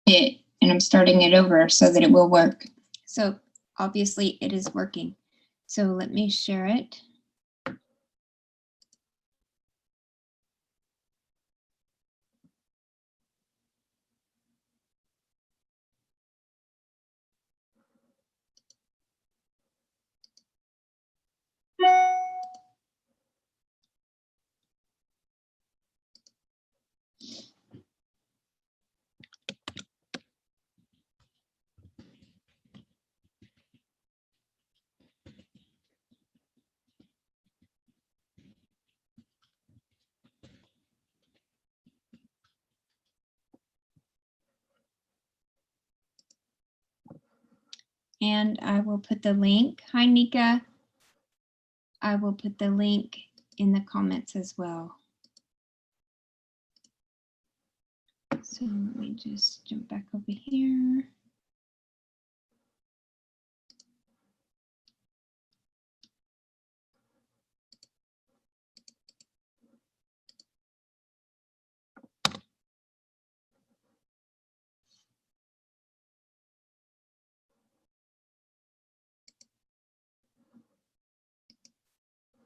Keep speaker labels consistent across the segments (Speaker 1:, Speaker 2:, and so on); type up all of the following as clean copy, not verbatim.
Speaker 1: it, and I'm starting it over so that it will work. So obviously it is working. So let me share it. And I will put the link. Hi, Nika. I will put the link in the comments as well. So let me just jump back over here.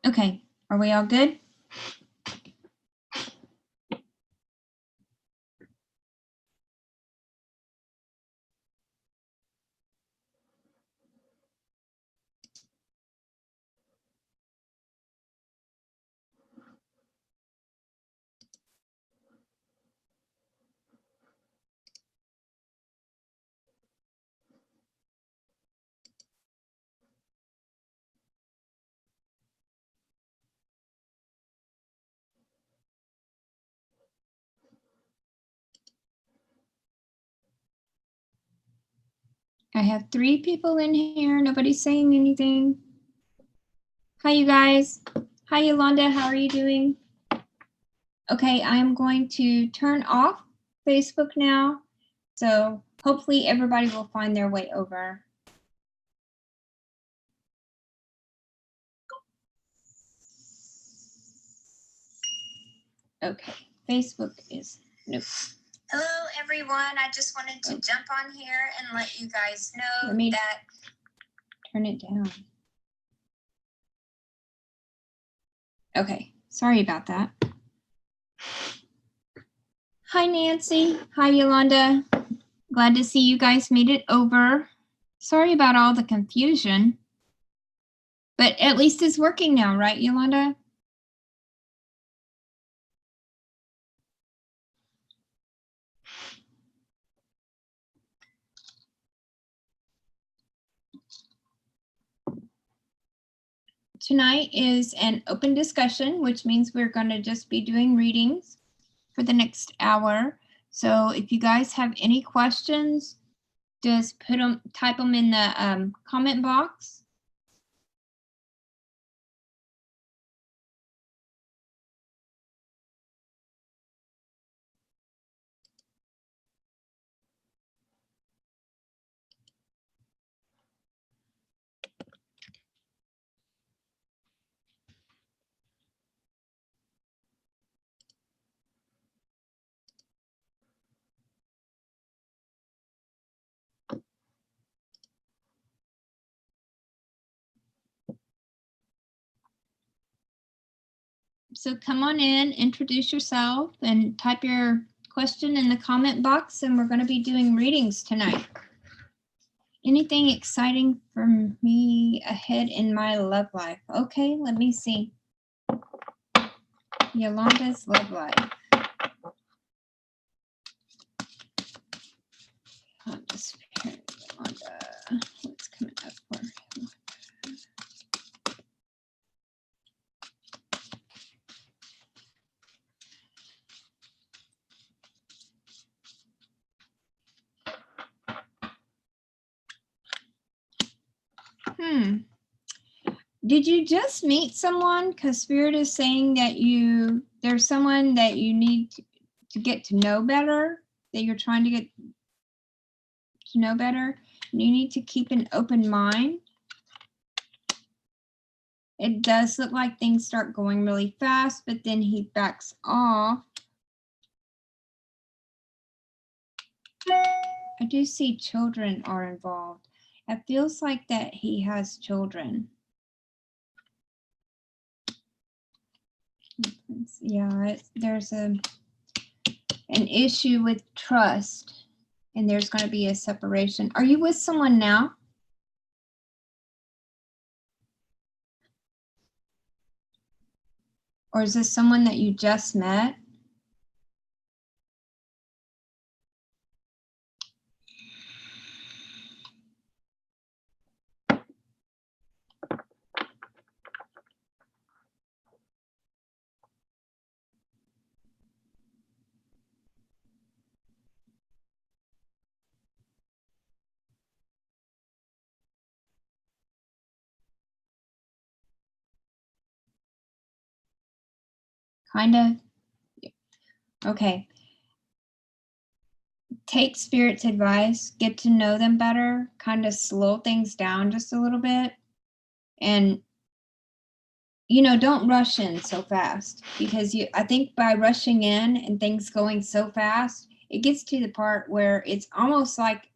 Speaker 1: Okay, are we all good? I have 3 people in here. Nobody's saying anything. Hi, you guys. Hi, Yolanda. How are you doing? Okay, I'm going to turn off Facebook now. So hopefully everybody will find their way over. Okay, Facebook is nope. Hello, everyone. I just wanted to jump on here and let you guys know that. Turn it down. Okay, sorry about that. Hi, Nancy. Hi, Yolanda. Glad to see you guys made it over. Sorry about all the confusion, but at least it's working now, right, Yolanda? Tonight is an open discussion, which means we're going to just be doing readings for the next hour. So if you guys have any questions, just type them in the comment box. So come on in, introduce yourself, and type your question in the comment box, and we're going to be doing readings tonight. Anything exciting for me ahead in my love life? Okay, let me see. Yolanda's love life. I'll just pair Yolanda. What's coming up for her? Did you just meet someone? Because Spirit is saying that there's someone that you need to get to know better, that you're trying to get to know better. And you need to keep an open mind. It does look like things start going really fast, but then he backs off. I do see children are involved. It feels like that he has children. Yeah, there's an issue with trust, and there's going to be a separation. Are you with someone now? Or is this someone that you just met? Kind of? Okay. Take Spirit's advice, get to know them better, kind of slow things down just a little bit. And, you know, don't rush in so fast, because I think by rushing in and things going so fast, it gets to the part where it's almost like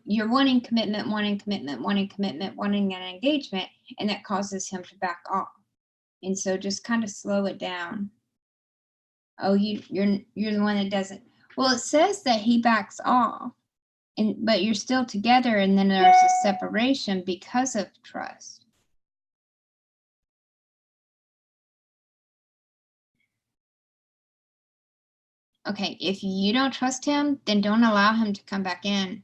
Speaker 1: you're wanting commitment, wanting an engagement, and that causes him to back off. And so just kind of slow it down. Oh, you're the one that doesn't. Well, it says that he backs off, but you're still together, and then there's a separation because of trust. Okay, if you don't trust him, then don't allow him to come back in.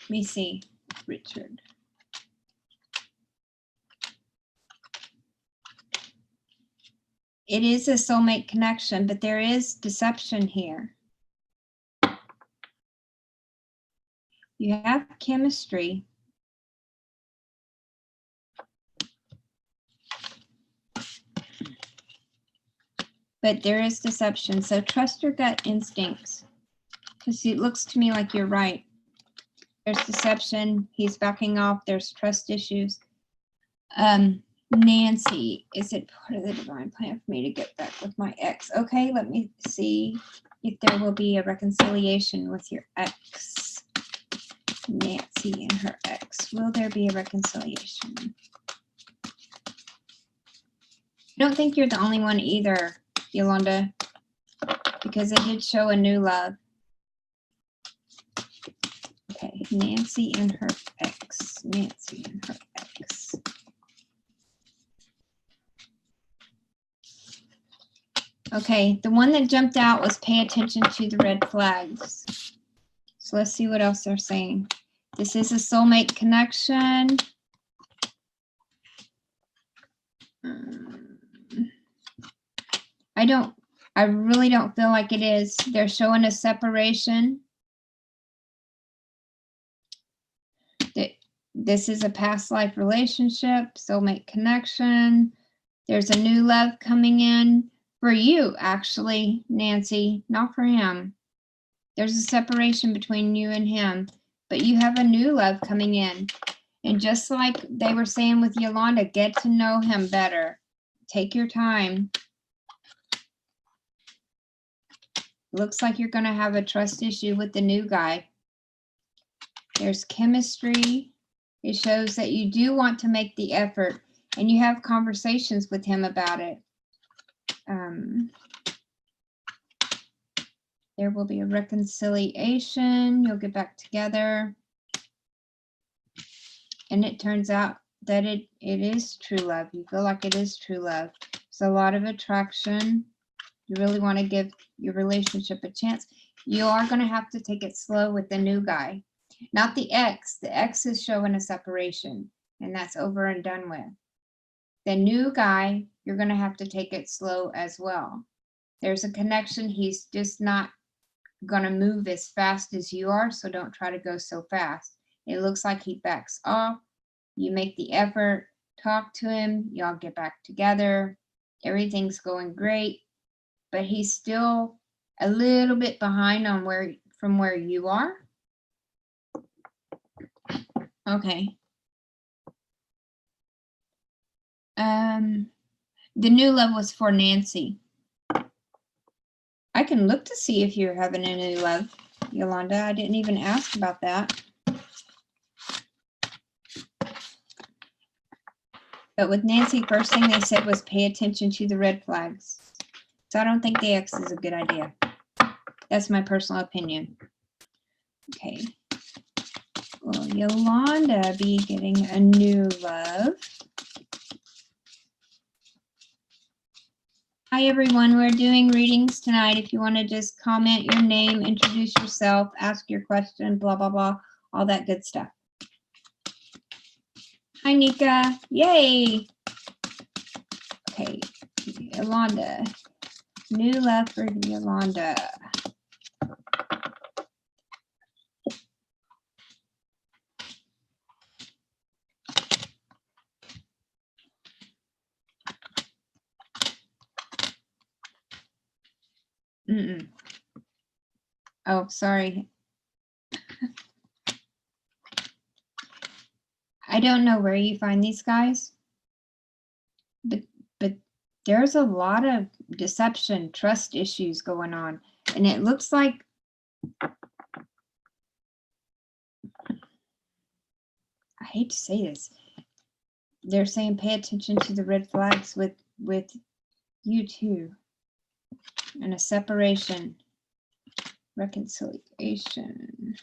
Speaker 1: Let me see, Richard. It is a soulmate connection, but there is deception here. You have chemistry. But there is deception. So trust your gut instincts, because it looks to me like you're right. There's deception. He's backing off. There's trust issues. Nancy, is it part of the divine plan for me to get back with my ex? Okay, let me see if there will be a reconciliation with your ex. Nancy and her ex. Will there be a reconciliation? I don't think you're the only one either, Yolanda, because it did show a new love. Okay, Nancy and her ex. Nancy and her ex. Okay, the one that jumped out was pay attention to the red flags. So let's see what else they're saying. This is a soulmate connection. I really don't feel like it is. They're showing a separation. This is a past life relationship, soulmate connection. There's a new love coming in for you, actually, Nancy, not for him. There's a separation between you and him, but you have a new love coming in. And just like they were saying with Yolanda, get to know him better. Take your time. Looks like you're going to have a trust issue with the new guy. There's chemistry. It shows that you do want to make the effort, and you have conversations with him about it. There will be a reconciliation. You'll get back together. And it turns out that it is true love. You feel like it is true love. There's a lot of attraction. You really want to give your relationship a chance. You are going to have to take it slow with the new guy. Not the ex. The ex is showing a separation, and that's over and done with. The new guy, you're going to have to take it slow as well. There's a connection. He's just not going to move as fast as you are, so don't try to go so fast. It looks like he backs off. You make the effort, talk to him, y'all get back together. Everything's going great, but he's still a little bit behind on from where you are. Okay. The new love was for Nancy. can look to see if you're having a new love, Yolanda. I didn't even ask about that. But with Nancy, first thing they said was pay attention to the red flags. So I don't think the X is a good idea. That's my personal opinion. Okay. Will Yolanda be getting a new love? Hi, everyone. We're doing readings tonight. If you want to just comment your name, introduce yourself, ask your question, blah, blah, blah, all that good stuff. Hi, Nika. Yay. Okay. Yolanda. New love for Yolanda. Oh, sorry. I don't know where you find these guys, but there's a lot of deception, trust issues going on, and it looks like I hate to say this. They're saying pay attention to the red flags with you too, and a separation, reconciliation.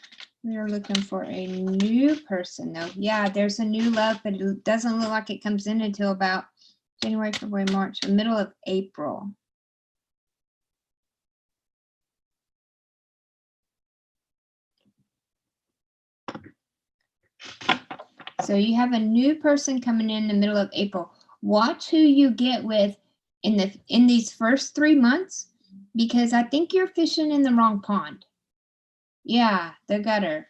Speaker 1: We are looking for a new person though. Yeah, there's a new love, but it doesn't look like it comes in until about January, February, March, the middle of April. So you have a new person coming in the middle of April. Watch who you get with in these first 3 months, because I think you're fishing in the wrong pond. Yeah, the gutter.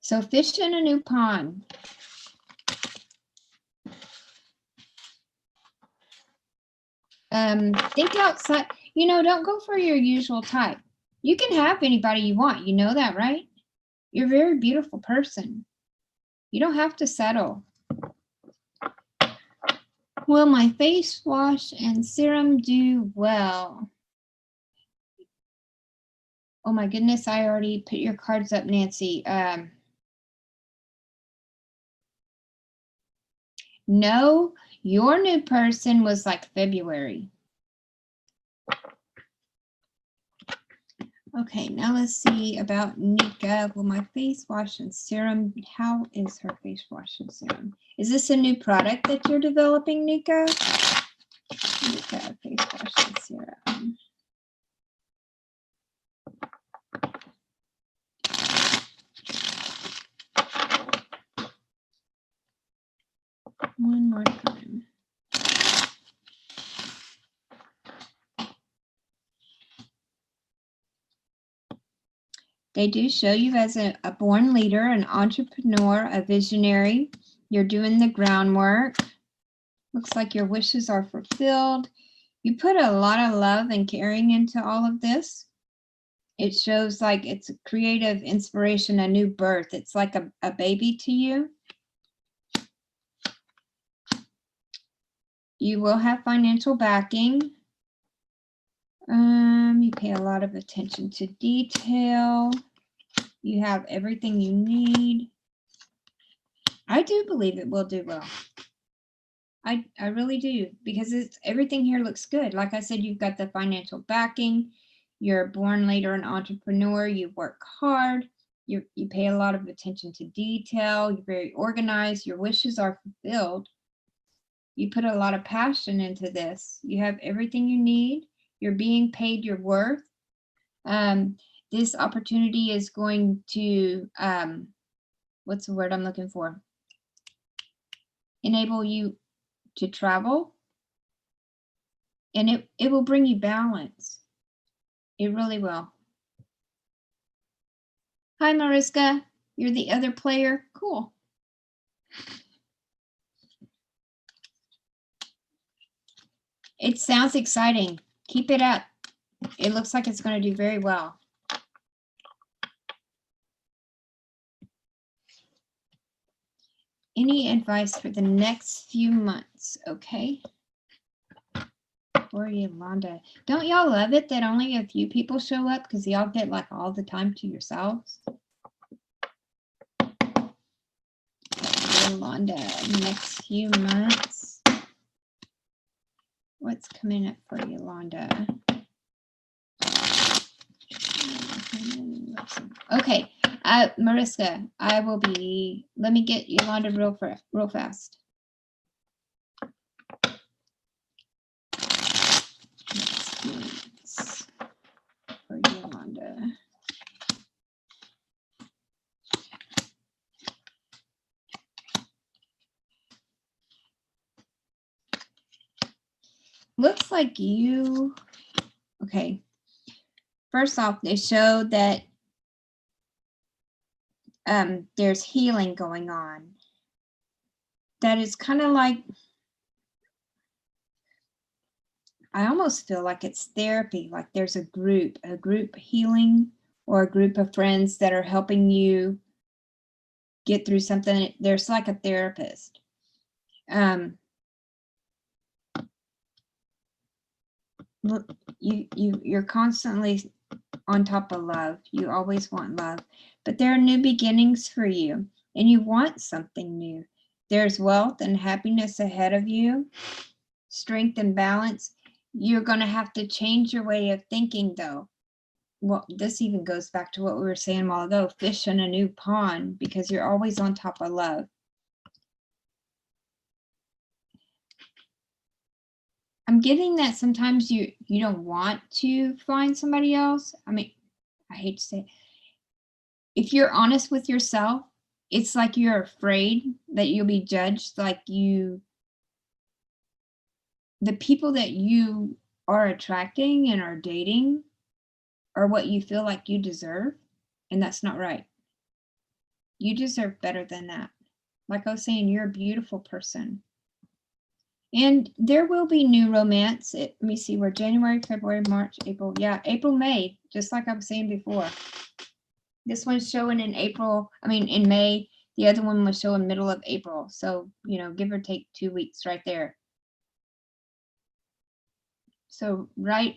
Speaker 1: So fish in a new pond. Think outside. You know, don't go for your usual type. You can have anybody you want. You know that, right? You're a very beautiful person. You don't have to settle. Will my face wash and serum do well? Oh my goodness, I already put your cards up, Nancy. No, your new person was like February. Okay, now let's see about Nika. Will my face wash and serum? How is her face wash and serum? Is this a new product that you're developing, Nika? Nika, face wash and serum. One more time. They do show you as a born leader, an entrepreneur, a visionary. You're doing the groundwork. Looks like your wishes are fulfilled. You put a lot of love and caring into all of this. It shows like it's a creative inspiration, a new birth. It's like a baby to you. You will have financial backing. You pay a lot of attention to detail. You have everything you need. I do believe it will do well. I really do, because everything here looks good. Like I said, you've got the financial backing. You're a born leader, an entrepreneur. You work hard. You pay a lot of attention to detail. You're very organized. Your wishes are fulfilled. You put a lot of passion into this. You have everything you need. You're being paid your worth. This opportunity is going to, what's the word I'm looking for? Enable you to travel. And it will bring you balance. It really will. Hi, Mariska. You're the other player. Cool. It sounds exciting. Keep it up. It looks like it's going to do very well. Any advice for the next few months? Okay. For Yolanda. Don't y'all love it that only a few people show up because y'all get like all the time to yourselves? Yolanda, next few months. What's coming up for Yolanda? Okay, Mariska, I will be, let me get Yolanda real fast. For Yolanda. Looks like you, okay. First off, they show that there's healing going on. That is kind of like, I almost feel like it's therapy, like there's a group healing, or a group of friends that are helping you get through something. There's like a therapist. You're constantly on top of love. You always want love, but there are new beginnings for you, and you want something new. There's wealth and happiness ahead of you, strength and balance. You're going to have to change your way of thinking, though. Well, this even goes back to what we were saying a while ago, fish in a new pond, because you're always on top of love. I'm getting that sometimes you don't want to find somebody else. I mean, I hate to say it. If you're honest with yourself, it's like you're afraid that you'll be judged, like the people that you are attracting and are dating are what you feel like you deserve, and that's not right. You deserve better than that. Like I was saying, you're a beautiful person. And there will be new romance. Let me see, we're January, February, March, April. Yeah, April, May, just like I was saying before. This one's showing in April, I mean in May. The other one was showing middle of April. So, you know, give or take 2 weeks right there. So right,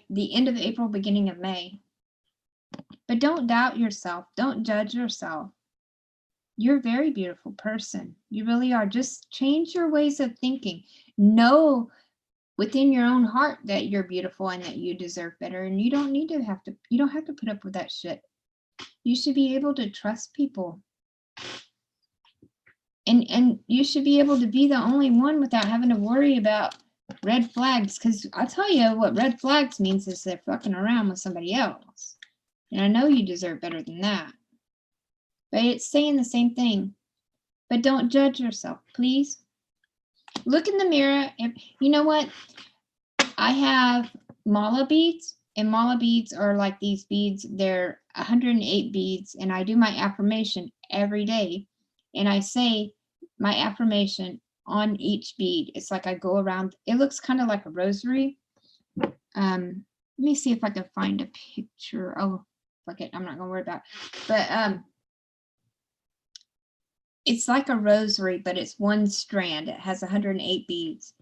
Speaker 1: the end of April, beginning of May. But don't doubt yourself. Don't judge yourself. You're a very beautiful person. You really are. Just change your ways of thinking. Know within your own heart that you're beautiful and that you deserve better. And you don't have to put up with that shit. You should be able to trust people. And you should be able to be the only one without having to worry about red flags. Because I'll tell you what red flags means is they're fucking around with somebody else. And I know you deserve better than that. But it's saying the same thing. But don't judge yourself, please. Look in the mirror. And you know what? I have mala beads, and mala beads are like these beads. They're 108 beads, and I do my affirmation every day. And I say my affirmation on each bead. It's like I go around. It looks kind of like a rosary. Let me see if I can find a picture. Oh, fuck it. I'm not going to worry about it. But it's like a rosary, but it's one strand. It has 108 beads.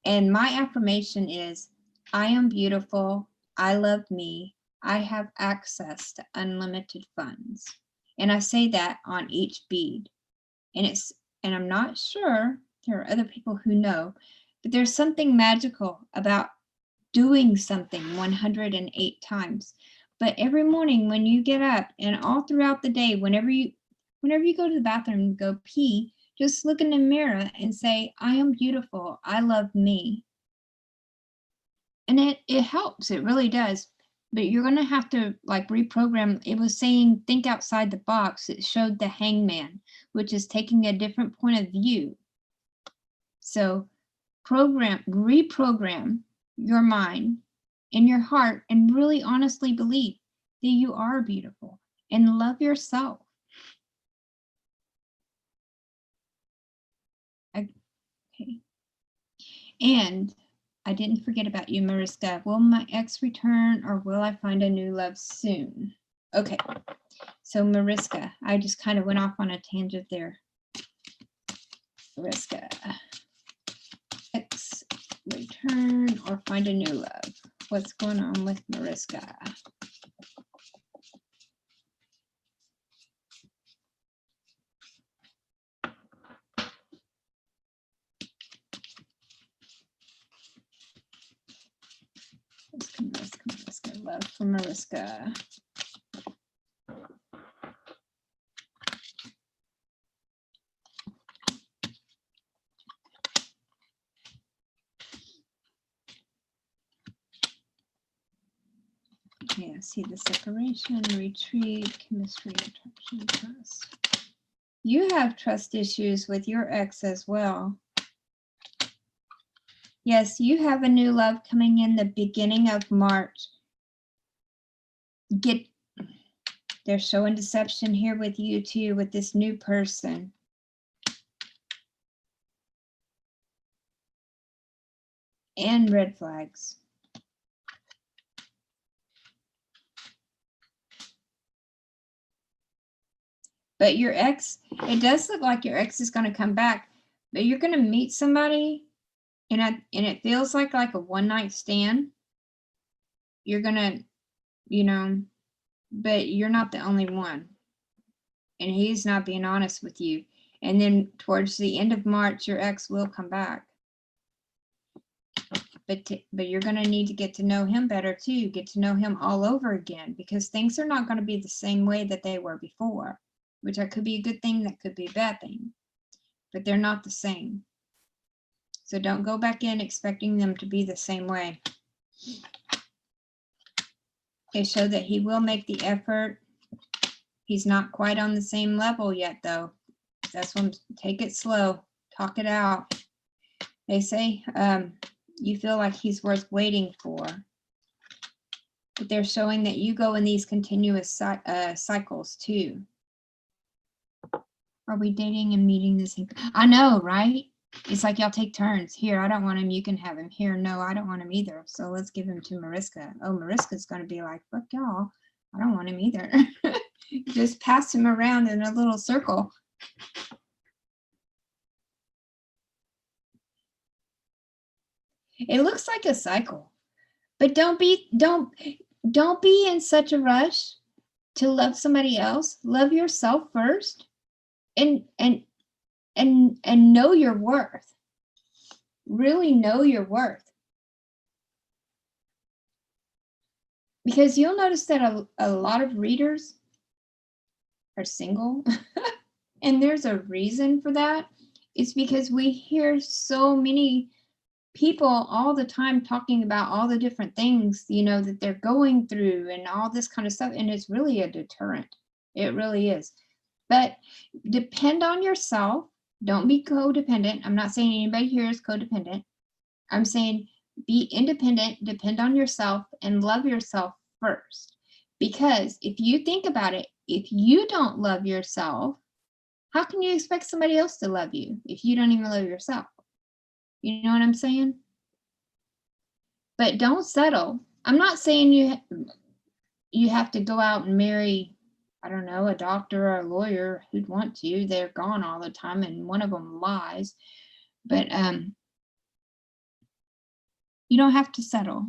Speaker 1: And my affirmation is, I am beautiful. I love me. I have access to unlimited funds. And I say that on each bead. And I'm not sure, there are other people who know, but there's something magical about doing something 108 times. But every morning when you get up and all throughout the day, whenever you go to the bathroom and go pee, just look in the mirror and say, I am beautiful. I love me. And it helps. It really does. But you're going to have to like reprogram. It was saying, think outside the box. It showed the hangman, which is taking a different point of view. So reprogram your mind and your heart and really honestly believe that you are beautiful and love yourself. Okay. And I didn't forget about you, Mariska. Will my ex return or will I find a new love soon? Okay. So Mariska, I just kind of went off on a tangent there. Mariska, ex return. return or find a new love? What's going on with Mariska? Mariska, love for Mariska. Yeah, see the separation, retreat, chemistry, attraction, trust. You have trust issues with your ex as well. Yes, you have a new love coming in the beginning of March. They're showing deception here with you too, with this new person. And red flags. But your ex, it does look like your ex is going to come back, but you're going to meet somebody and it feels like a one-night stand. You're going to, you know, but you're not the only one. And he's not being honest with you. And then towards the end of March, your ex will come back. But you're going to need to get to know him better too, get to know him all over again, because things are not going to be the same way that they were before, which could be a good thing, that could be a bad thing, but they're not the same. So don't go back in expecting them to be the same way. They show that he will make the effort. He's not quite on the same level yet though. That's when, take it slow, talk it out. They say you feel like he's worth waiting for. But they're showing that you go in these continuous cycles too. Are we dating and meeting the same? I know, right? It's like y'all take turns. Here, I don't want him, you can have him. Here, no, I don't want him either. So let's give him to Mariska. Oh, Mariska's going to be like, fuck y'all. I don't want him either. Just pass him around in a little circle. It looks like a cycle, but don't be in such a rush to love somebody else. Love yourself first, and know your worth. Really know your worth, because you'll notice that a lot of readers are single, and there's a reason for that. It's because we hear so many people all the time talking about all the different things, you know, that they're going through and all this kind of stuff. And it's really a deterrent. It really is. But depend on yourself. Don't be codependent. I'm not saying anybody here is codependent. I'm saying be independent, depend on yourself, and love yourself first. Because if you think about it, if you don't love yourself, how can you expect somebody else to love you if you don't even love yourself? You know what I'm saying? But don't settle. I'm not saying you have to go out and marry, I don't know, a doctor or a lawyer who'd want to. They're gone all the time, and one of them lies. But you don't have to settle.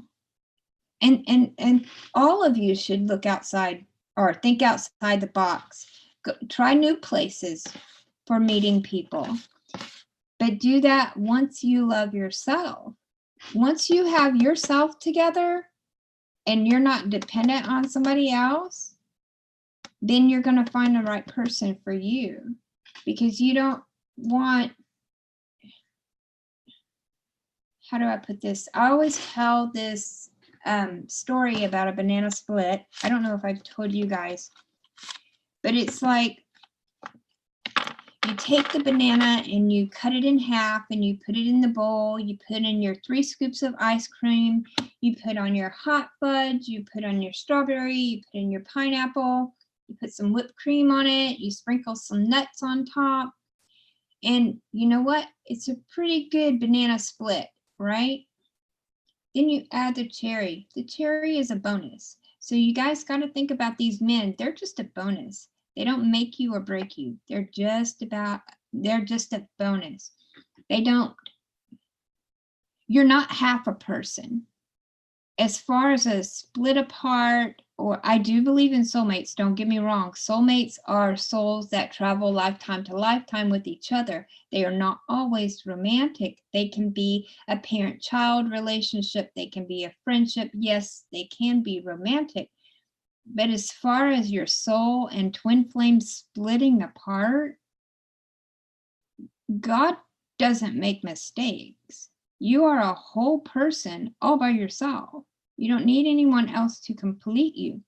Speaker 1: And all of you should look outside or think outside the box. Try new places for meeting people. But do that once you love yourself. Once you have yourself together and you're not dependent on somebody else, then you're going to find the right person for you, because you don't want, how do I put this? I always tell this story about a banana split. I don't know if I've told you guys, but it's like, you take the banana and you cut it in half and you put it in the bowl. You put in your 3 scoops of ice cream. You put on your hot fudge. You put on your strawberry. You put in your pineapple. You put some whipped cream on it. You sprinkle some nuts on top. And you know what? It's a pretty good banana split, right? Then you add the cherry. The cherry is a bonus. So you guys got to think about these men. They're just a bonus. They don't make you or break you. They're just a bonus. They don't, you're not half a person. As far as a split apart, or I do believe in soulmates, don't get me wrong. Soulmates are souls that travel lifetime to lifetime with each other. They are not always romantic. They can be a parent-child relationship. They can be a friendship. Yes, they can be romantic. But as far as your soul and twin flames splitting apart, God doesn't make mistakes. You are a whole person all by yourself. You don't need anyone else to complete you.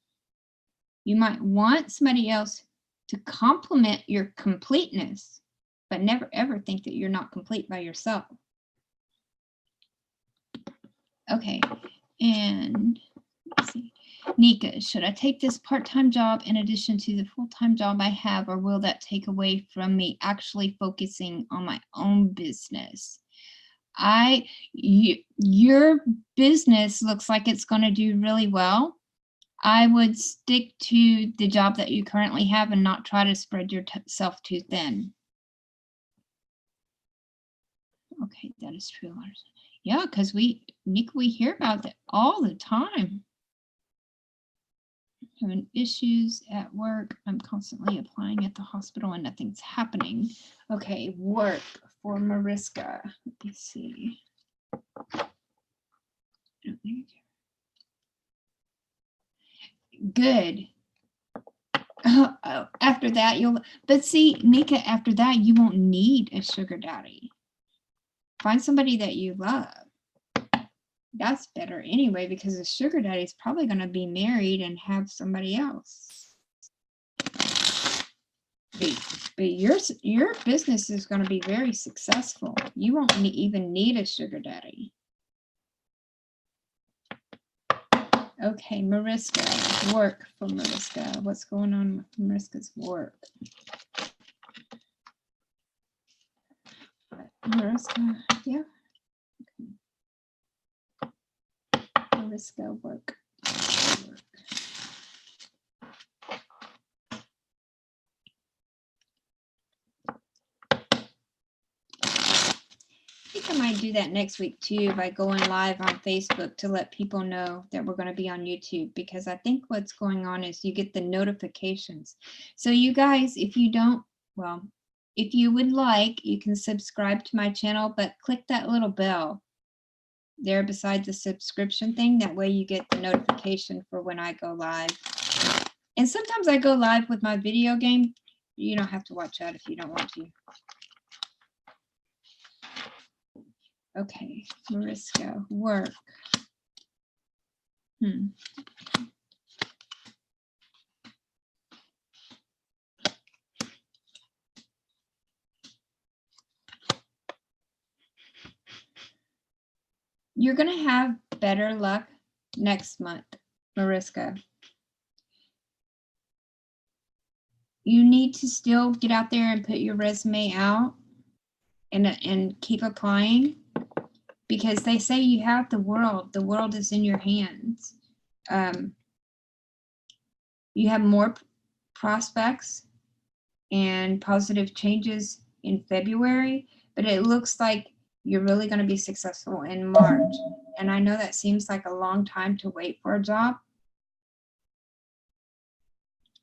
Speaker 1: You might want somebody else to complement your completeness, but never ever think that you're not complete by yourself. Okay, and let's see. Nika, should I take this part-time job in addition to the full-time job I have, or will that take away from me actually focusing on my own business? Your business looks like it's going to do really well. I would stick to the job that you currently have and not try to spread yourself too thin. Okay, that is true. Yeah, because Nika, we hear about that all the time. Having issues at work. I'm constantly applying at the hospital and nothing's happening. Okay, work for Mariska. Let me see. Good. After that, but see, Nika, after that, you won't need a sugar daddy. Find somebody that you love. That's better anyway, because a sugar daddy is probably going to be married and have somebody else. But your business is going to be very successful. You won't even need a sugar daddy. Okay, Mariska, work for Mariska. What's going on with Mariska's work? Mariska, yeah. Mariska, work. I think I might do that next week too by going live on Facebook to let people know that we're going to be on YouTube, because I think what's going on is you get the notifications. So you guys, if you don't, well, if you would like, you can subscribe to my channel, but click that little bell there beside the subscription thing. That way you get the notification for when I go live. And sometimes I go live with my video game. You don't have to watch that if you don't want to. Okay, Mariska, work. You're going to have better luck next month, Mariska. You need to still get out there and put your resume out and keep applying, because they say you have the world. The world is in your hands. You have more prospects and positive changes in February, but it looks like you're really going to be successful in March. And I know that seems like a long time to wait for a job,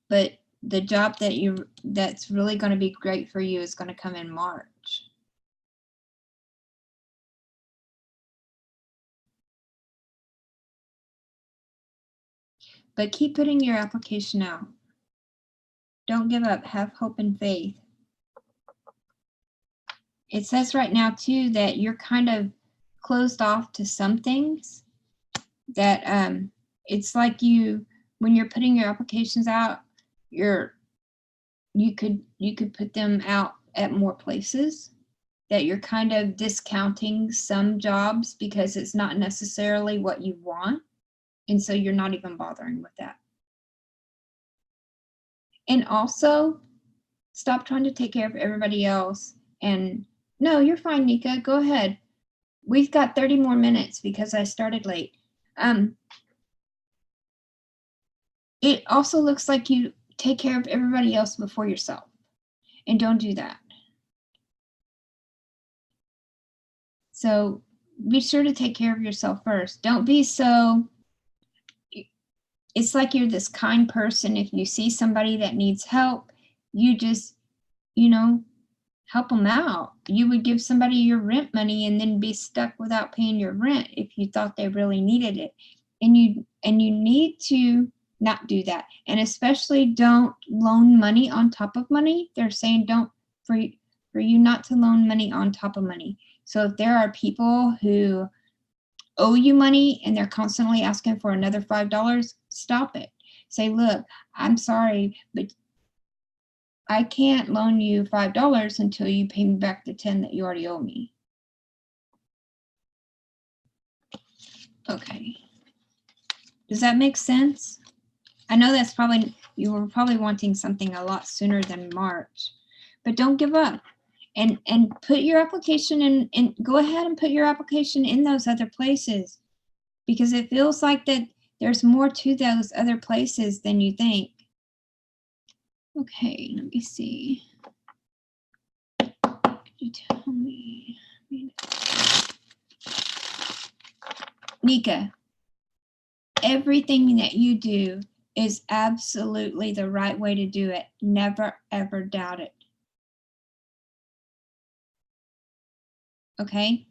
Speaker 1: but the job that's really going to be great for you is going to come in March. But keep putting your application out. Don't give up. Have hope and faith. It says right now too that you're kind of closed off to some things, that it's like when you're putting your applications out, you could put them out at more places, that you're kind of discounting some jobs because it's not necessarily what you want, and so you're not even bothering with that. And also, stop trying to take care of everybody else. And no, you're fine, Nika, go ahead. We've got 30 more minutes because I started late. It also looks like you take care of everybody else before yourself, and don't do that. So be sure to take care of yourself first. Don't be so, it's like you're this kind person. If you see somebody that needs help, you just, help them out. You would give somebody your rent money and then be stuck without paying your rent if you thought they really needed it. And you need to not do that. And especially don't loan money on top of money. They're saying for you not to loan money on top of money. So if there are people who owe you money and they're constantly asking for another $5, stop it. Say, look, I'm sorry, but I can't loan you $5 until you pay me back the 10 that you already owe me. Okay. Does that make sense? I know that's probably, you were probably wanting something a lot sooner than March, but don't give up. And put your application in, and go ahead and put your application in those other places, because it feels like that there's more to those other places than you think. Okay, let me see. Could you tell me? Nika, everything that you do is absolutely the right way to do it. Never, ever doubt it. Okay?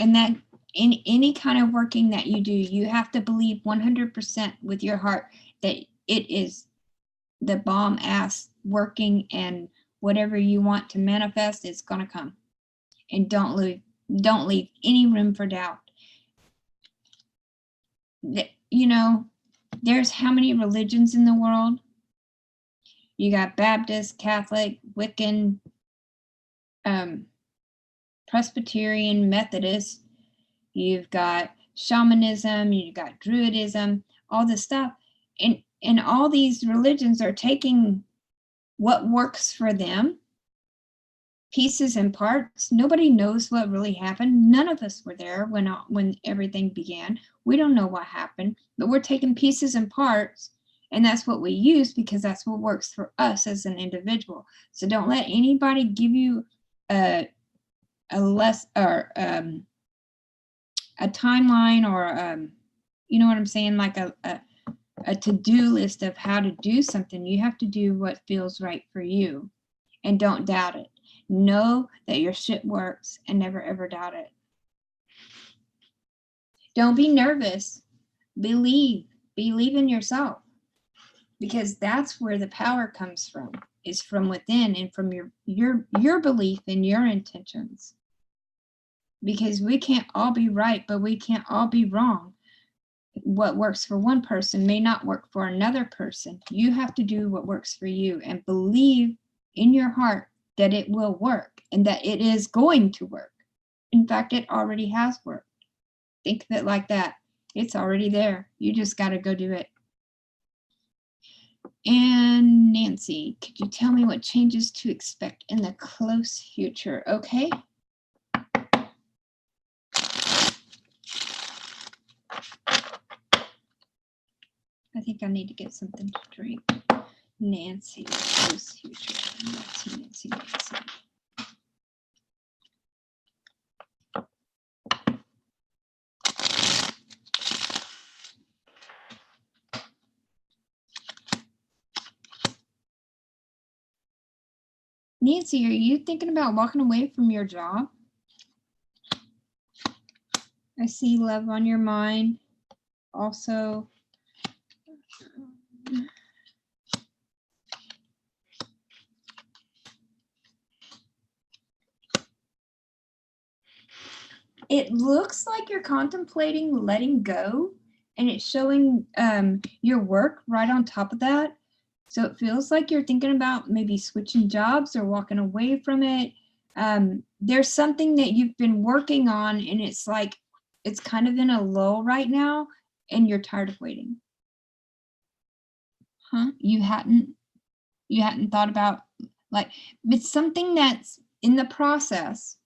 Speaker 1: And that in any kind of working that you do, you have to believe 100% with your heart that it is the bomb ass working, and whatever you want to manifest is going to come. And don't leave any room for doubt. There's how many religions in the world? You got Baptist, Catholic, Wiccan, Presbyterian, Methodist. You've got shamanism, you've got Druidism, all this stuff. And all these religions are taking what works for them, pieces and parts. Nobody knows what really happened. None of us were there when everything began. We don't know what happened, but we're taking pieces and parts, and that's what we use because that's what works for us as an individual. So don't let anybody give you a timeline or you know what I'm saying, like a to-do list of how to do something. You have to do what feels right for you, and don't doubt it. Know that your shit works and never ever doubt it. Don't be nervous. Believe in yourself, because that's where the power comes from, is from within and from your belief and your intentions. Because we can't all be right, but we can't all be wrong. What works for one person may not work for another person. You have to do what works for you and believe in your heart that it will work and that it is going to work. In fact, it already has worked. Think of it like that. It's already there. You just got to go do it. And Nancy, could you tell me what changes to expect in the close future? Okay. I think I need to get something to drink. Nancy, close future. Nancy. Nancy, are you thinking about walking away from your job? I see love on your mind. Also, it looks like you're contemplating letting go, and it's showing your work right on top of that. So it feels like you're thinking about maybe switching jobs or walking away from it. There's something that you've been working on, and it's like it's kind of in a lull right now, and you're tired of waiting. Huh? You hadn't thought about, like, it's something that's in the process.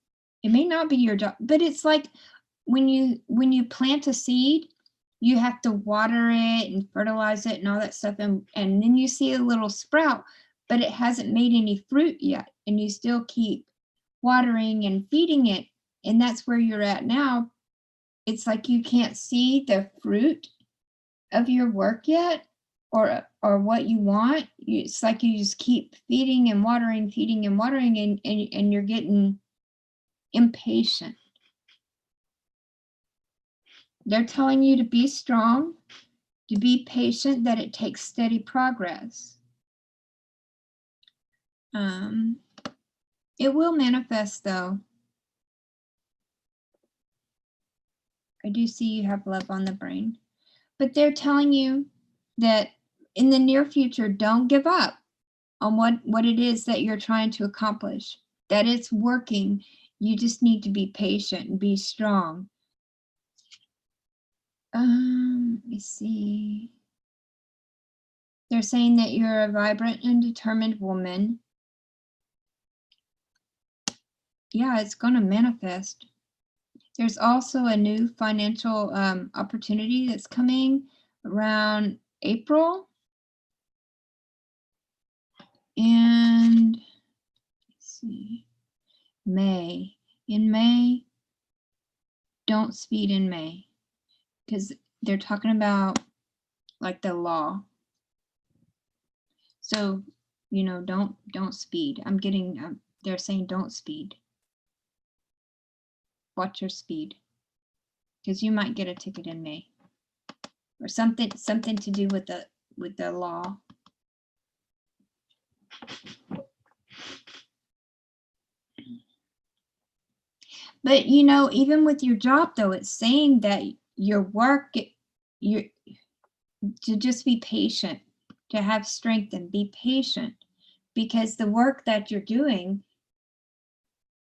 Speaker 1: It may not be your job, but it's like when you plant a seed, you have to water it and fertilize it and all that stuff, and then you see a little sprout, but it hasn't made any fruit yet, and you still keep watering and feeding it, and that's where you're at now. it's like you can't see the fruit of your work yet, or what you want. It's like you just keep feeding and watering, and you're getting impatient. They're telling you to be strong, to be patient, that it takes steady progress. It will manifest, though. I do see you have love on the brain, but they're telling you that in the near future, don't give up on what it is that you're trying to accomplish, that it's working. You just need to be patient and be strong. Let me see. They're saying that you're a vibrant and determined woman. Yeah, it's going to manifest. There's also a new financial opportunity that's coming around April. And let's see, May. In May, don't speed in May, because they're talking about like the law. So, you know, don't speed. I'm getting, they're saying don't speed. Watch your speed, because you might get a ticket in May, or something to do with the law. But you know, even with your job, though, it's saying that your work, to just be patient, to have strength and be patient, because the work that you're doing,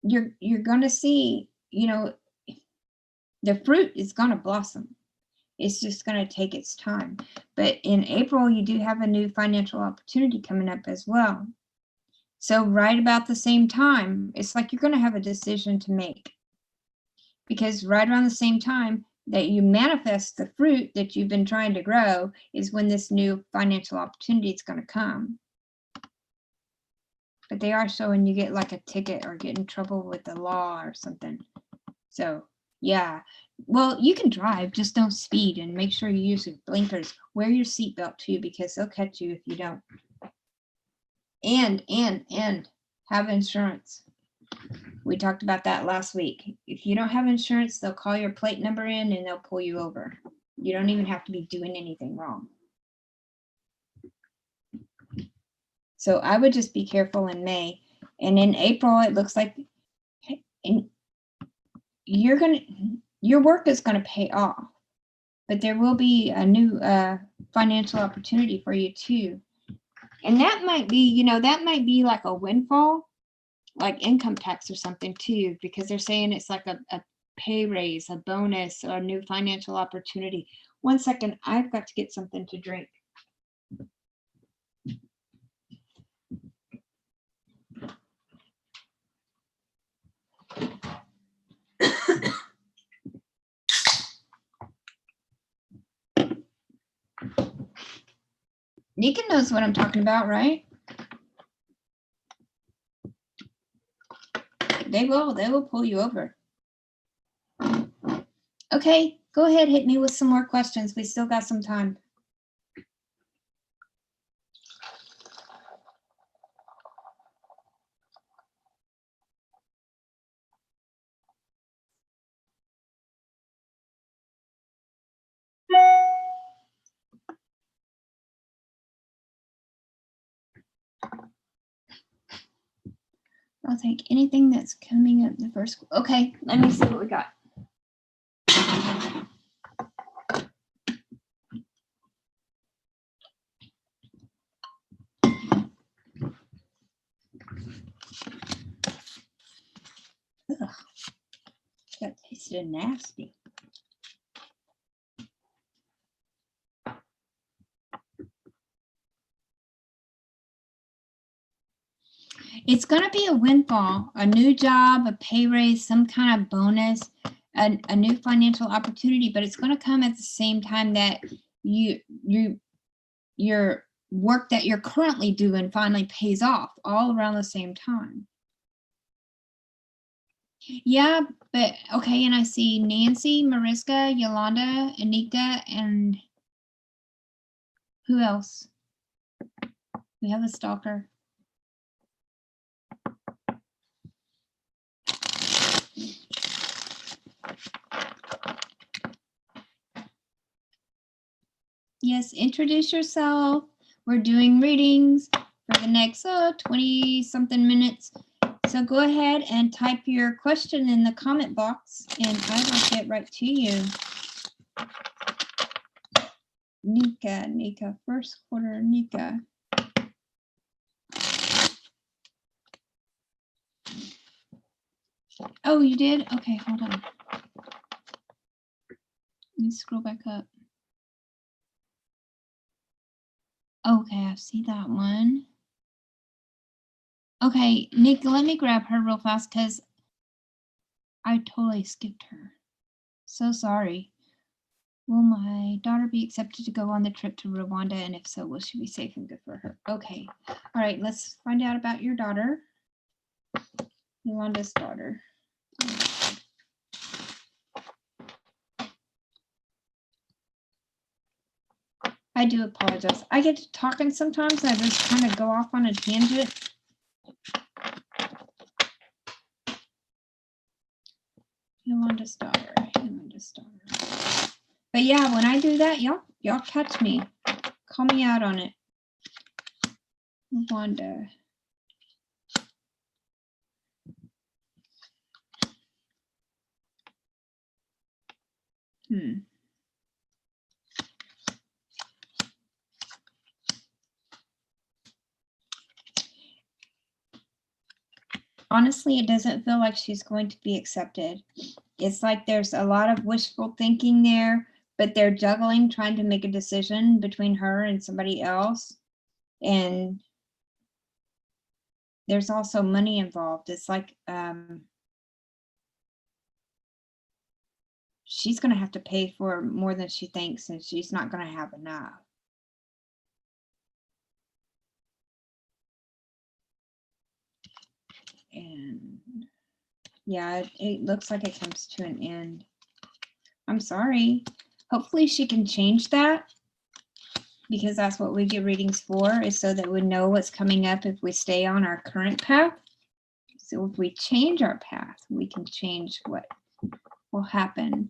Speaker 1: you're going to see, you know, the fruit is going to blossom. It's just going to take its time. But in April, you do have a new financial opportunity coming up as well. So right about the same time, it's like you're going to have a decision to make. Because right around the same time that you manifest the fruit that you've been trying to grow is when this new financial opportunity is going to come. But they are showing you get like a ticket or get in trouble with the law or something. So yeah, well, you can drive, just don't speed, and make sure you use your blinkers. Wear your seatbelt too, because they'll catch you if you don't. And have insurance. We talked about that last week. If you don't have insurance, they'll call your plate number in and they'll pull you over. You don't even have to be doing anything wrong. So I would just be careful in May. And in April, it looks like your work is going to pay off, but there will be a new financial opportunity for you too. And that might be, you know, that might be like a windfall, like income tax or something too, because they're saying it's like a pay raise, a bonus, or a new financial opportunity. 1 second, I've got to get something to drink. Nika knows what I'm talking about, right? They will pull you over. Okay, go ahead, hit me with some more questions. We still got some time. I'll take anything that's coming up the first. Okay, let me see what we got. Ugh, that tasted nasty. It's going to be a windfall, a new job, a pay raise, some kind of bonus, a new financial opportunity, but it's going to come at the same time that your work that you're currently doing finally pays off, all around the same time. Yeah, but okay, and I see Nancy, Mariska, Yolanda, Anika, and who else? We have a stalker. Yes, introduce yourself. We're doing readings for the next 20 something minutes. So go ahead and type your question in the comment box and I will get right to you. Nika, first quarter, Nika. Oh, you did? Okay, hold on. Let me scroll back up. Okay, I see that one. Okay, Nick, let me grab her real fast because I totally skipped her. So sorry. Will my daughter be accepted to go on the trip to Rwanda? And if so, will she be safe and good for her? Okay. All right, let's find out about your daughter. Yolanda's daughter. I do apologize. I get to talking sometimes and I just kind of go off on a tangent. Yolanda's daughter. But yeah, when I do that, y'all catch me. Call me out on it. Yolanda. Honestly, it doesn't feel like she's going to be accepted. It's like there's a lot of wishful thinking there, but they're juggling, trying to make a decision between her and somebody else. And there's also money involved. It's like she's going to have to pay for more than she thinks, and she's not going to have enough. And yeah, it looks like it comes to an end. I'm sorry. Hopefully she can change that, because that's what we get readings for, is so that we know what's coming up if we stay on our current path. So if we change our path, we can change what will happen.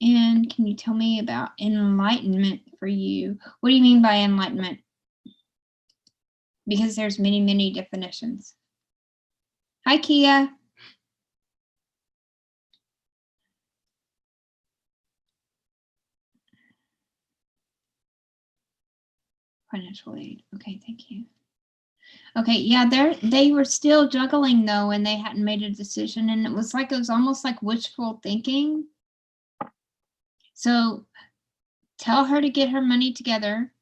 Speaker 1: And can you tell me about enlightenment for you? What do you mean by enlightenment? Because there's many, many definitions. Hi, Kia. Financial aid. Okay, thank you. Okay, yeah, they were still juggling though, and they hadn't made a decision, and it was almost like wishful thinking. So tell her to get her money together.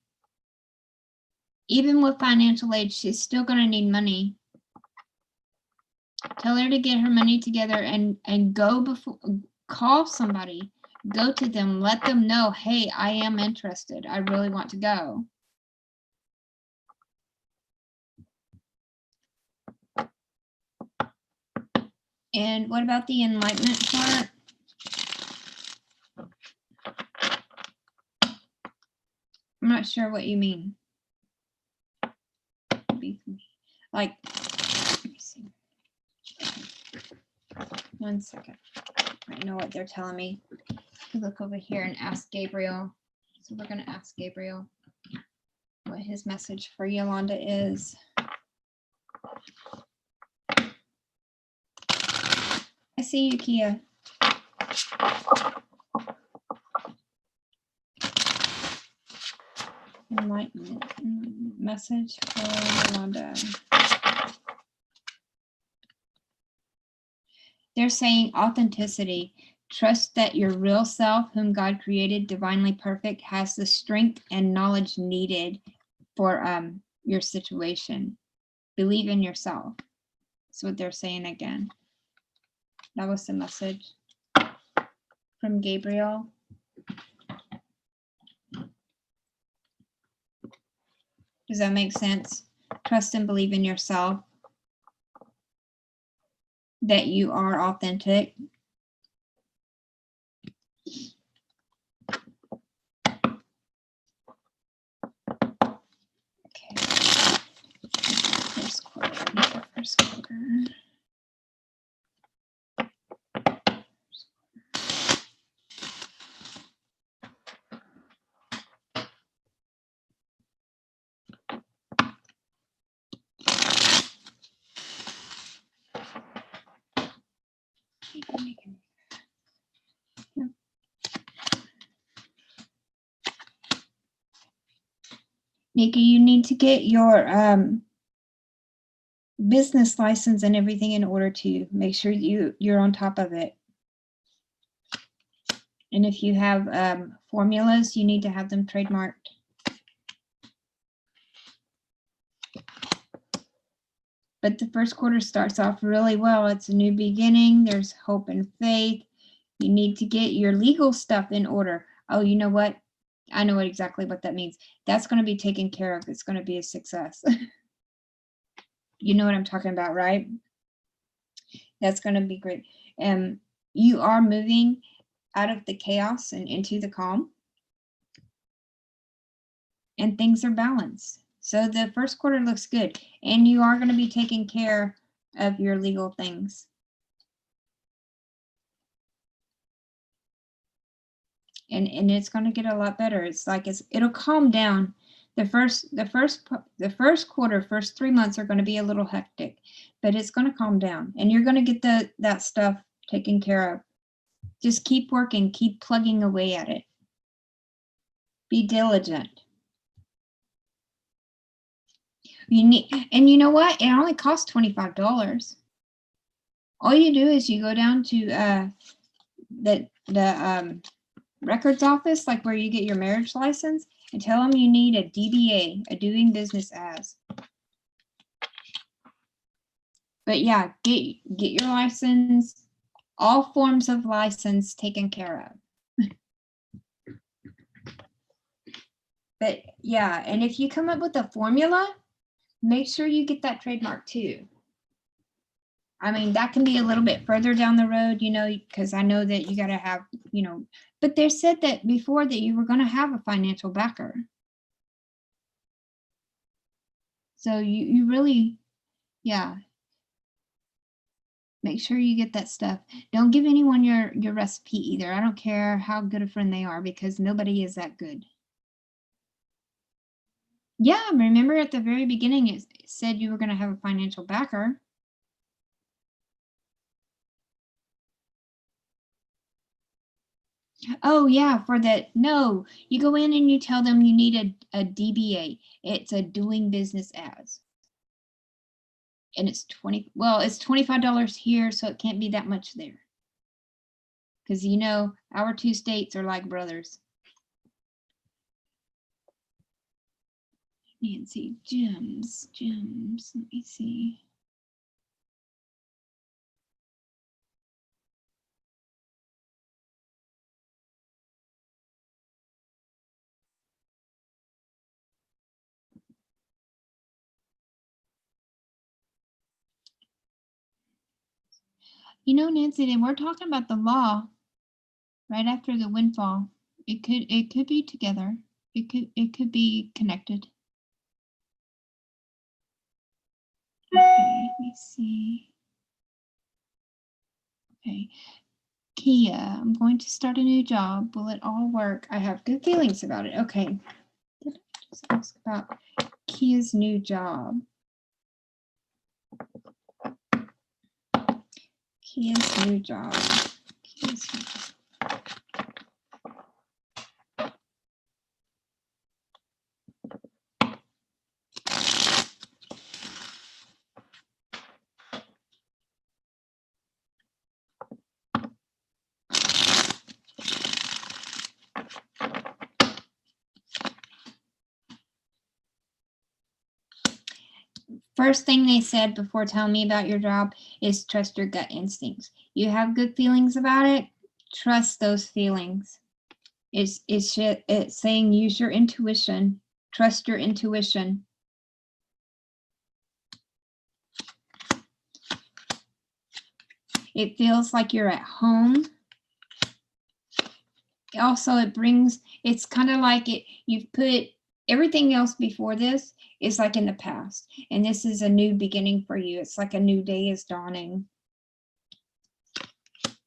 Speaker 1: Even with financial aid, she's still going to need money. Tell her to get her money together and go before, call somebody, go to them, let them know, hey, I am interested. I really want to go. And what about the enlightenment part? I'm not sure what you mean. Like, let me see. One second. I know what they're telling me. To look over here and ask Gabriel. So we're going to ask Gabriel what his message for Yolanda is. I see you, Kia. Enlightenment message for Yolanda. They're saying authenticity. Trust that your real self, whom God created, divinely perfect, has the strength and knowledge needed for your situation. Believe in yourself. That's what they're saying again. That was the message from Gabriel. Does that make sense? Trust and believe in yourself. that you are authentic. Okay. First quarter. First quarter. Nikki, you need to get your business license and everything in order to make sure you're on top of it. And if you have formulas, you need to have them trademarked. But the first quarter starts off really well. It's a new beginning. There's hope and faith. You need to get your legal stuff in order. Oh, you know what? I know exactly what that means. That's going to be taken care of. It's going to be a success. You know what I'm talking about, right? That's going to be great. You are moving out of the chaos and into the calm. And things are balanced. So the first quarter looks good. And you are going to be taking care of your legal things. And it's going to get a lot better. It's like it'll calm down. The first quarter, first 3 months are going to be a little hectic, but it's going to calm down, and you're going to get that stuff taken care of. Just keep working, keep plugging away at it. Be diligent. And you know what? It only costs $25. All you do is you go down to the records office, like where you get your marriage license, and tell them you need a DBA, a doing business as. But yeah, get your license, all forms of license taken care of. But yeah, and if you come up with a formula, make sure you get that trademark too. I mean, that can be a little bit further down the road, you know, because I know that you got to have, you know, but they said that before that you were going to have a financial backer. So you really, yeah, make sure you get that stuff. Don't give anyone your recipe either. I don't care how good a friend they are, because nobody is that good. Yeah, remember at the very beginning, it said you were going to have a financial backer. Oh yeah, for that. No, you go in and you tell them you need a DBA. It's a doing business as. And it's it's $25 here, so it can't be that much there. Because you know, our two states are like brothers. Nancy, gems, let me see. You know, Nancy, then we're talking about the law right after the windfall. It could be together. It could be connected. Okay, let me see. Okay. Kia, I'm going to start a new job. Will it all work? I have good feelings about it. Okay. Did I just ask about Kia's new job? Kia's new job. Kia's new job. First thing they said before telling me about your job is trust your gut instincts. You have good feelings about it, trust those feelings. It's saying use your intuition, trust your intuition. It feels like you're at home. Also, it's kind of like you've put everything else before this is like in the past. And this is a new beginning for you. It's like a new day is dawning.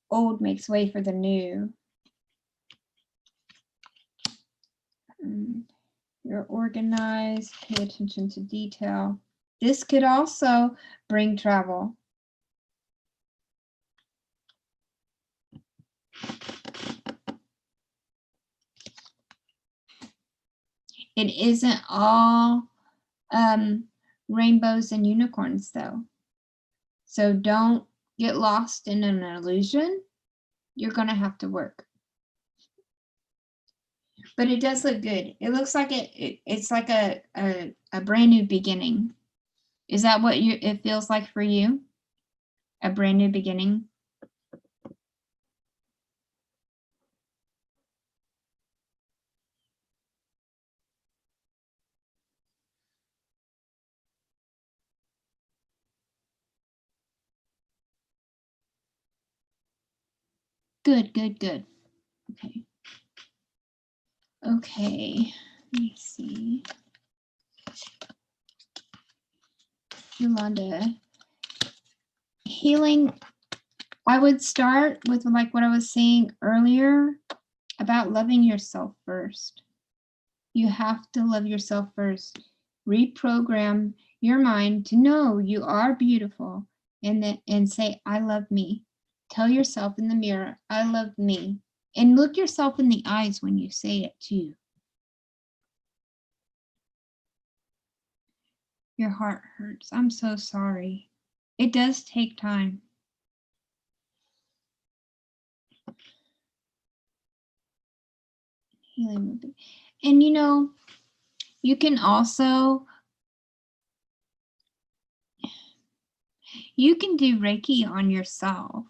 Speaker 1: Old makes way for the new. You're organized, pay attention to detail. This could also bring travel. It isn't all rainbows and unicorns though. So don't get lost in an illusion. You're gonna have to work. But it does look good. It looks like it's like a brand new beginning. Is that what it feels like for you? A brand new beginning? Good, good, good. Okay. Okay, let me see. Yolanda. Healing, I would start with like what I was saying earlier about loving yourself first. You have to love yourself first. Reprogram your mind to know you are beautiful and say, I love me. Tell yourself in the mirror, I love me. And look yourself in the eyes when you say it too. Your heart hurts. I'm so sorry. It does take time. Healing. And you know, you can also, you can do Reiki on yourself.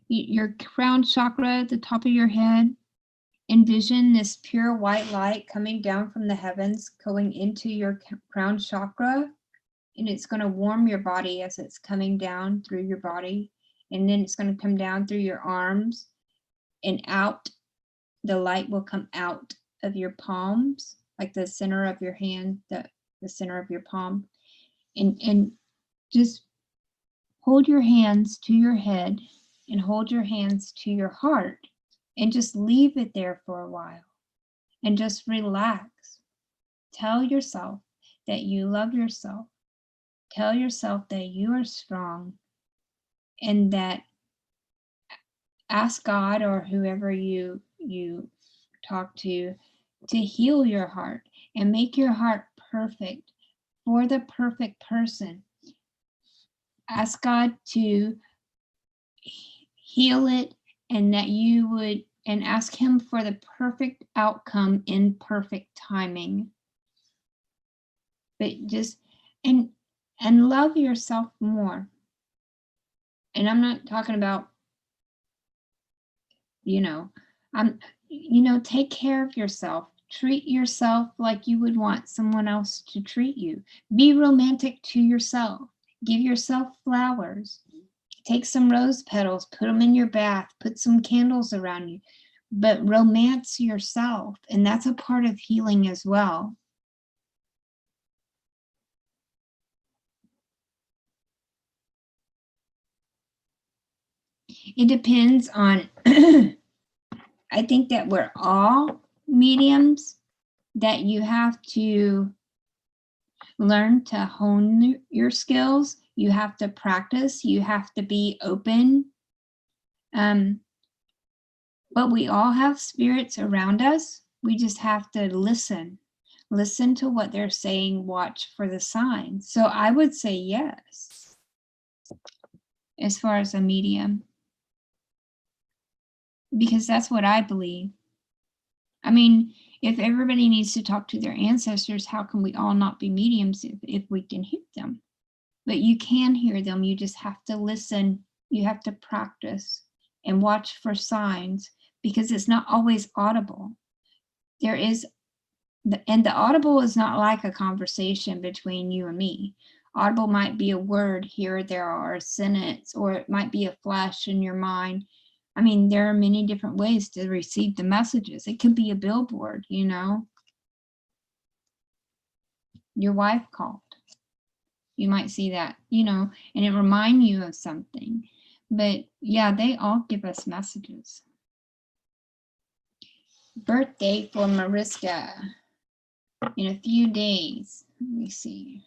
Speaker 1: Your crown chakra at the top of your head, envision this pure white light coming down from the heavens, going into your crown chakra, and it's going to warm your body as it's coming down through your body, and then it's going to come down through your arms and out. The light will come out of your palms, like the center of your hand, the center of your palm, and just hold your hands to your head and hold your hands to your heart and just leave it there for a while and just relax. Tell yourself that you love yourself. Tell yourself that you are strong and that ask God or whoever you talk to heal your heart and make your heart perfect for the perfect person. Ask God to heal it and that you would, and ask him for the perfect outcome in perfect timing. But just, and love yourself more. And I'm not talking about, take care of yourself. Treat yourself like you would want someone else to treat you. Be romantic to yourself. Give yourself flowers. Take some rose petals, put them in your bath, put some candles around you, but romance yourself. And that's a part of healing as well. It depends on, I think that we're all mediums, that you have to learn to hone your skills. You have to practice. You have to be open. But we all have spirits around us. We just have to listen. Listen to what they're saying. Watch for the signs. So I would say yes, as far as a medium, because that's what I believe. I mean, if everybody needs to talk to their ancestors, how can we all not be mediums if we can hear them? But you can hear them. You just have to listen. You have to practice and watch for signs, because it's not always audible. There is, and the audible is not like a conversation between you and me. Audible might be a word here or there, or a sentence, or it might be a flash in your mind. I mean, there are many different ways to receive the messages. It could be a billboard, you know. Your wife called. You might see that, you know, and it remind you of something. But yeah, they all give us messages. Birthday for Mariska in a few days. Let me see.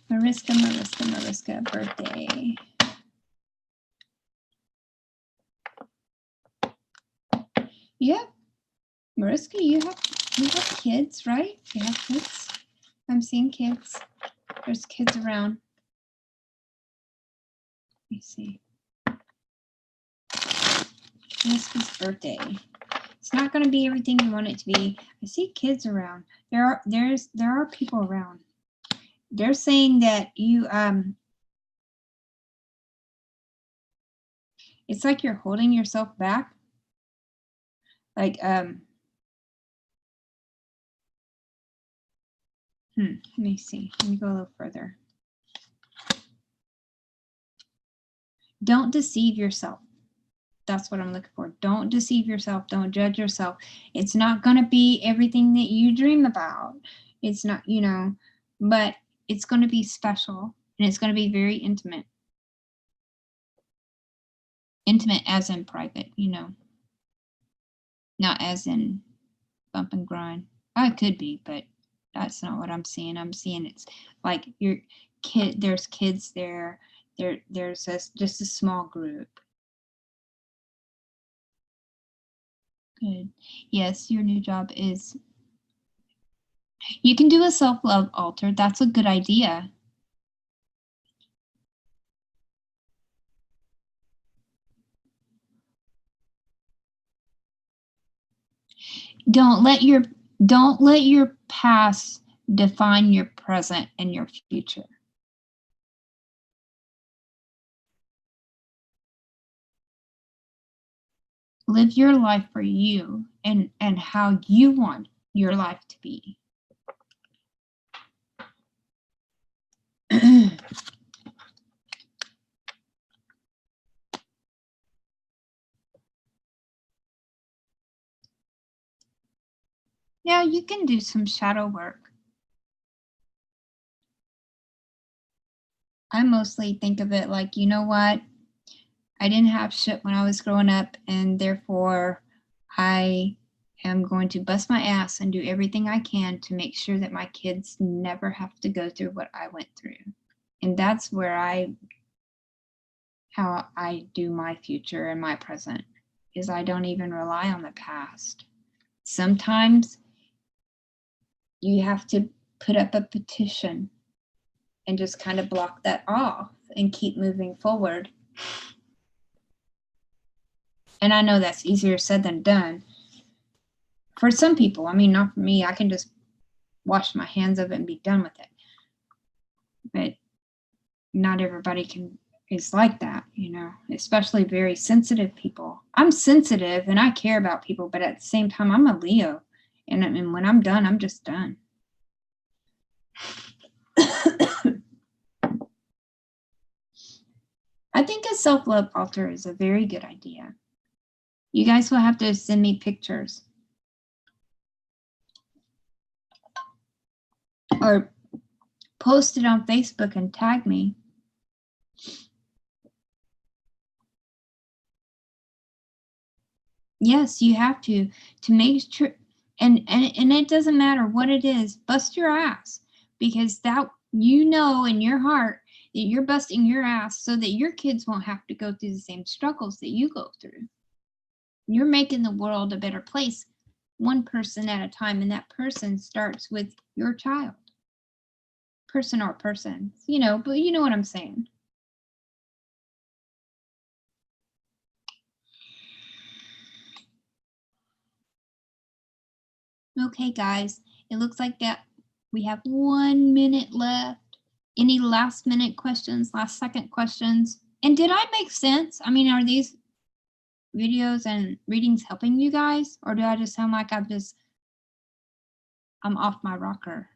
Speaker 1: Mariska birthday. Yep. Mariska, you have kids, right? You have kids? I'm seeing kids. There's kids around. Let me see. Mariska's birthday. It's not going to be everything you want it to be. I see kids around. There are people around. They're saying that you it's like you're holding yourself back. Like let me see. Let me go a little further. Don't deceive yourself. That's what I'm looking for. Don't deceive yourself. Don't judge yourself. It's not going to be everything that you dream about. It's not, you know, but it's going to be special, and it's going to be very intimate. Intimate as in private, you know, not as in bump and grind. It could be, but that's not what I'm seeing. I'm seeing it's like your kid, there's kids there. There's just a small group. Good. Yes, your new job is, you can do a self-love altar. That's a good idea. Don't let your past define your present and your future. Live your life for you and how you want your life to be. Yeah, you can do some shadow work. I mostly think of it like, you know what? I didn't have shit when I was growing up, and therefore I am going to bust my ass and do everything I can to make sure that my kids never have to go through what I went through. And that's where how I do my future and my present, is I don't even rely on the past. Sometimes you have to put up a petition and just kind of block that off and keep moving forward. And I know that's easier said than done. For some people, I mean, not for me. I can just wash my hands of it and be done with it. But not everybody is like that, you know, especially very sensitive people. I'm sensitive and I care about people, but at the same time, I'm a Leo. And when I'm done, I'm just done. I think a self-love altar is a very good idea. You guys will have to send me pictures. Or post it on Facebook and tag me. Yes, you have to make sure, and it doesn't matter what it is, bust your ass, because that, you know, in your heart that you're busting your ass so that your kids won't have to go through the same struggles that you go through. You're making the world a better place, one person at a time, and that person starts with your child. Person or persons, you know, but you know what I'm saying. Okay, guys, it looks like that we have 1 minute left. Any last minute questions, last second questions? And did I make sense? I mean, are these videos and readings helping you guys? Or do I just sound like I'm just I'm off my rocker.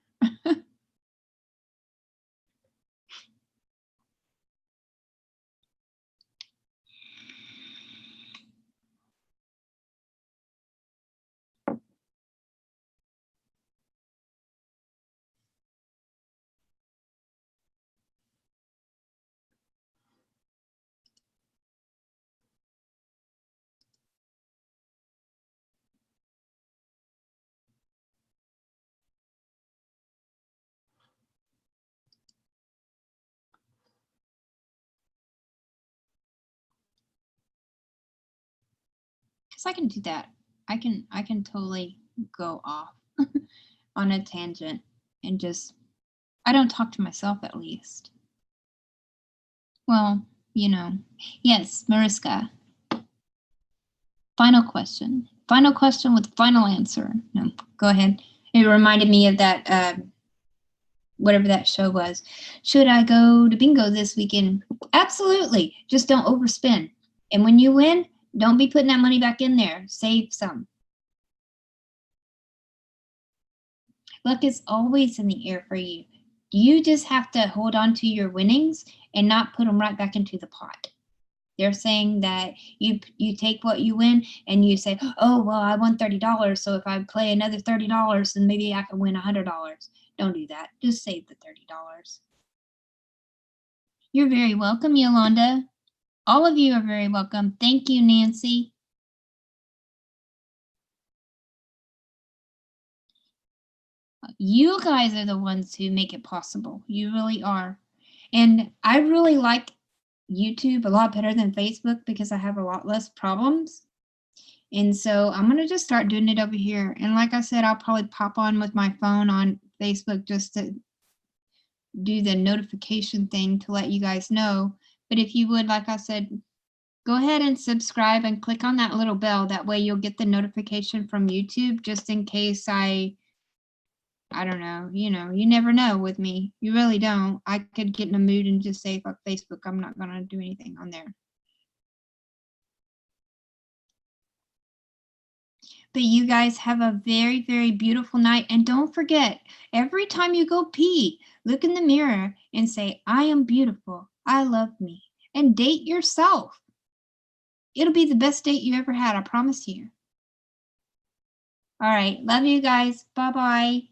Speaker 1: Because I can do that. I can totally go off on a tangent and just, I don't talk to myself at least. Well, you know. Yes, Mariska. Final question. Final question with final answer. No, go ahead. It reminded me of that, whatever that show was. Should I go to bingo this weekend? Absolutely. Just don't overspend. And when you win, don't be putting that money back in there. Save some. Luck is always in the air for you. You just have to hold on to your winnings and not put them right back into the pot. They're saying that you take what you win and you say, oh, well, I won $30. So if I play another $30, then maybe I can win $100. Don't do that. Just save the $30. You're very welcome, Yolanda. All of you are very welcome. Thank you, Nancy. You guys are the ones who make it possible. You really are. And I really like YouTube a lot better than Facebook because I have a lot less problems. And so I'm going to just start doing it over here. And like I said, I'll probably pop on with my phone on Facebook just to do the notification thing to let you guys know. But if you would, like I said, go ahead and subscribe and click on that little bell. That way you'll get the notification from YouTube just in case I don't know, you never know with me. You really don't. I could get in a mood and just say, fuck Facebook, I'm not going to do anything on there. But you guys have a very, very beautiful night. And don't forget, every time you go pee, look in the mirror and say, I am beautiful. I love me. And date yourself. It'll be the best date you ever had. I promise you. All right. Love you guys. Bye-bye.